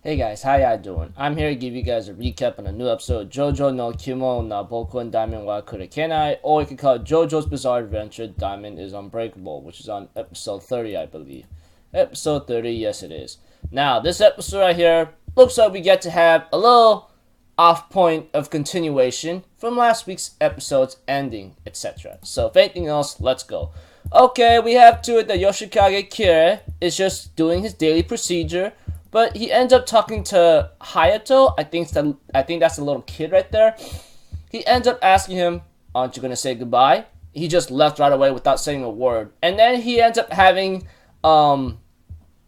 Hey guys, how y'all doing? I'm here to give you guys a recap on a new episode of JoJo no Kimyou na Bouken Diamond wa Kudakenai, or you can call it JoJo's Bizarre Adventure Diamond is Unbreakable, which is on episode 30, I believe. Episode 30, yes it is. Now, this episode right here looks like we get to have a little off point of continuation from last week's episode's ending, etc. So, if anything else, let's go. Okay, we have to it that Yoshikage Kira is just doing his daily procedure, but he ends up talking to Hayato. I think that's a little kid right there. He ends up asking him, "Aren't you gonna say goodbye?" He just left right away without saying a word, and then he ends up having the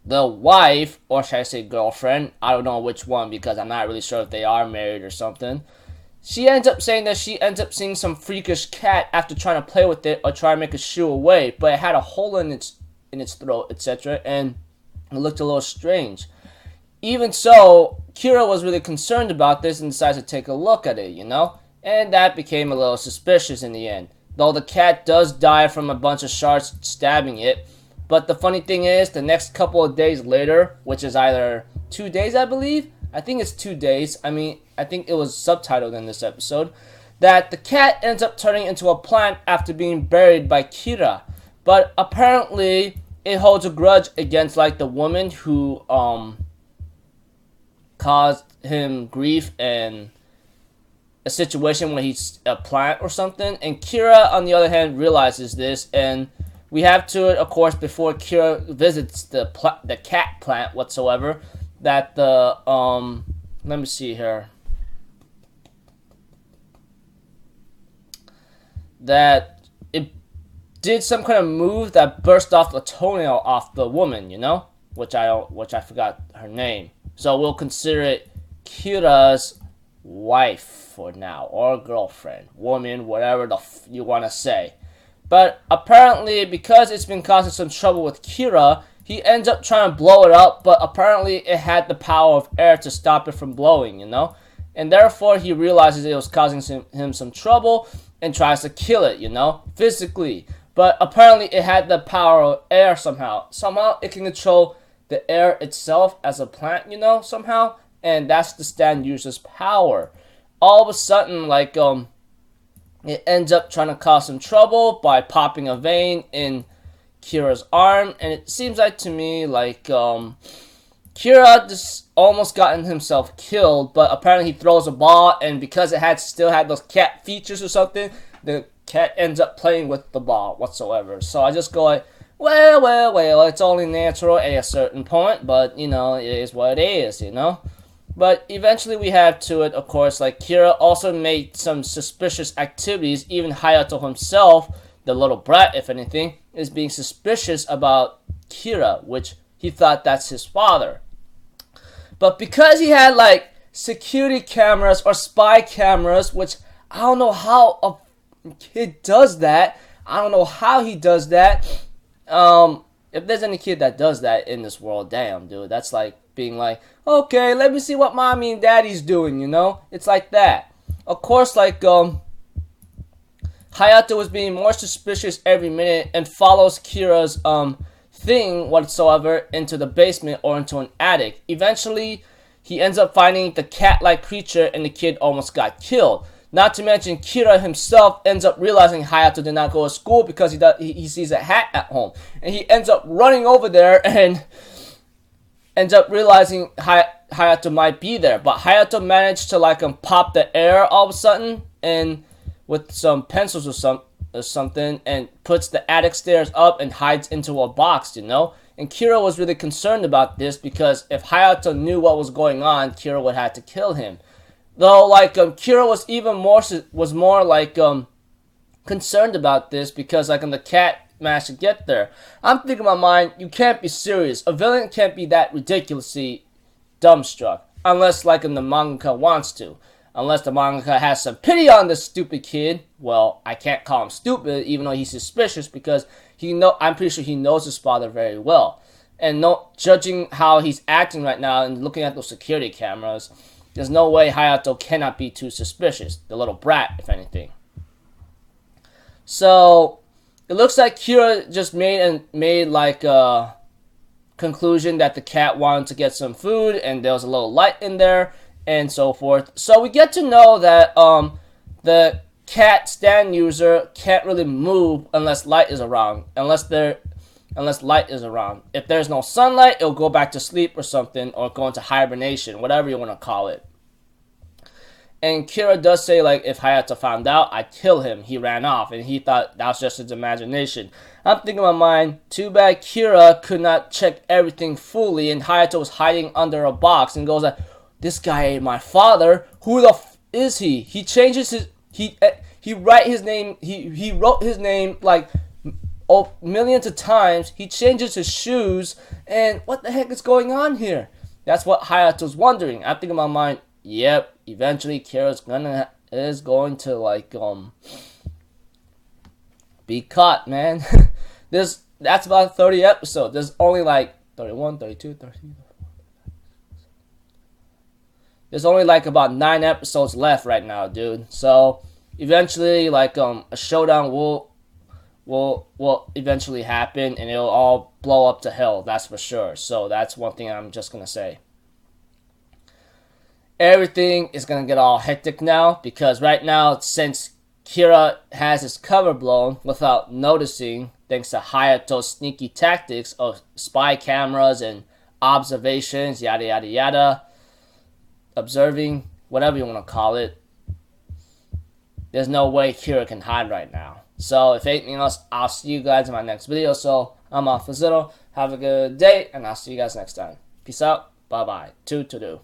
wife, or should I say girlfriend? I don't know which one because I'm not really sure if they are married or something. She ends up saying that she ends up seeing some freakish cat after trying to play with it or try to make it shoo away, but it had a hole in its throat, etc., and it looked a little strange. Even so, Kira was really concerned about this and decided to take a look at it, and that became a little suspicious in the end. Though the cat does die from a bunch of sharks stabbing it, but the funny thing is, the next couple of days later, which is either 2 days, I believe, I think it's 2 days, I think it was subtitled in this episode, that the cat ends up turning into a plant after being buried by Kira. But apparently, it holds a grudge against, the woman who, caused him grief and a situation where he's a plant or something. And Kira, on the other hand, realizes this, and we have to it, of course, before Kira visits the cat plant whatsoever, that the let me see here, that it did some kind of move that burst off the toenail off the woman, which I forgot her name. So we'll consider it Kira's wife for now, or girlfriend, woman, whatever you want to say. But apparently, because it's been causing some trouble with Kira, he ends up trying to blow it up, but apparently it had the power of air to stop it from blowing, And therefore, he realizes it was causing him some trouble and tries to kill it, physically. But apparently it had the power of air somehow. Somehow it can control the air itself as a plant, somehow. And that's the stand user's power. All of a sudden, it ends up trying to cause some trouble by popping a vein in Kira's arm. And it seems like to me Kira just almost gotten himself killed, but apparently he throws a ball, and because it still had those cat features or something, the cat ends up playing with the ball whatsoever. So I just go well, it's only natural at a certain point, but, it is what it is, But eventually we have to it, of course, Kira also made some suspicious activities. Even Hayato himself, the little brat, if anything, is being suspicious about Kira, which he thought that's his father. But because he had, security cameras or spy cameras, which I don't know how a kid does that. I don't know how he does that. If there's any kid that does that in this world, damn, dude, that's like being okay, let me see what mommy and daddy's doing, It's like that. Of course, Hayato was being more suspicious every minute and follows Kira's, thing whatsoever into the basement or into an attic. Eventually, he ends up finding the cat-like creature and the kid almost got killed. Not to mention, Kira himself ends up realizing Hayato did not go to school because he sees a hat at home. And he ends up running over there and ends up realizing Hayato might be there. But Hayato managed to pop the air all of a sudden and with some pencils or something, and puts the attic stairs up and hides into a box, And Kira was really concerned about this because if Hayato knew what was going on, Kira would have to kill him. Though, Kira was even more concerned about this because, the cat managed to get there. I'm thinking in my mind, you can't be serious. A villain can't be that ridiculously dumbstruck. Unless, the mangaka wants to. Unless the mangaka has some pity on this stupid kid. Well, I can't call him stupid, even though he's suspicious, because I'm pretty sure he knows his father very well. And judging how he's acting right now and looking at those security cameras, there's no way Hayato cannot be too suspicious. The little brat, if anything. So, it looks like Kira just made conclusion that the cat wanted to get some food and there was a little light in there and so forth. So we get to know that the cat stand user can't really move unless light is around. Unless light is around. If there's no sunlight, it'll go back to sleep or something, or go into hibernation, whatever you want to call it. And Kira does say, like, if Hayato found out, I'd kill him. He ran off, and he thought that was just his imagination. I'm thinking in my mind, too bad Kira could not check everything fully, and Hayato was hiding under a box, and goes like, this guy ain't my father. Who the f is he? He changes his, he wrote his name, like, millions of times. He changes his shoes, and what the heck is going on here? That's what Hayato's wondering. I think in my mind, yep, eventually Kira's is going to like be caught, man. That's about 30 episodes. There's only like 31, 32, 33. There's only like about 9 episodes left right now, dude. So eventually, like a showdown will eventually happen, and it'll all blow up to hell. That's for sure. So that's one thing I'm just gonna say. Everything is gonna get all hectic now, because right now, since Kira has his cover blown without noticing, thanks to Hayato's sneaky tactics of spy cameras and observations, yada yada yada, observing, whatever you want to call it, there's no way Kira can hide right now. So if anything else, I'll see you guys in my next video. So I'm off for Zero. Have a good day, and I'll see you guys next time. Peace out. Bye bye. 2 to do.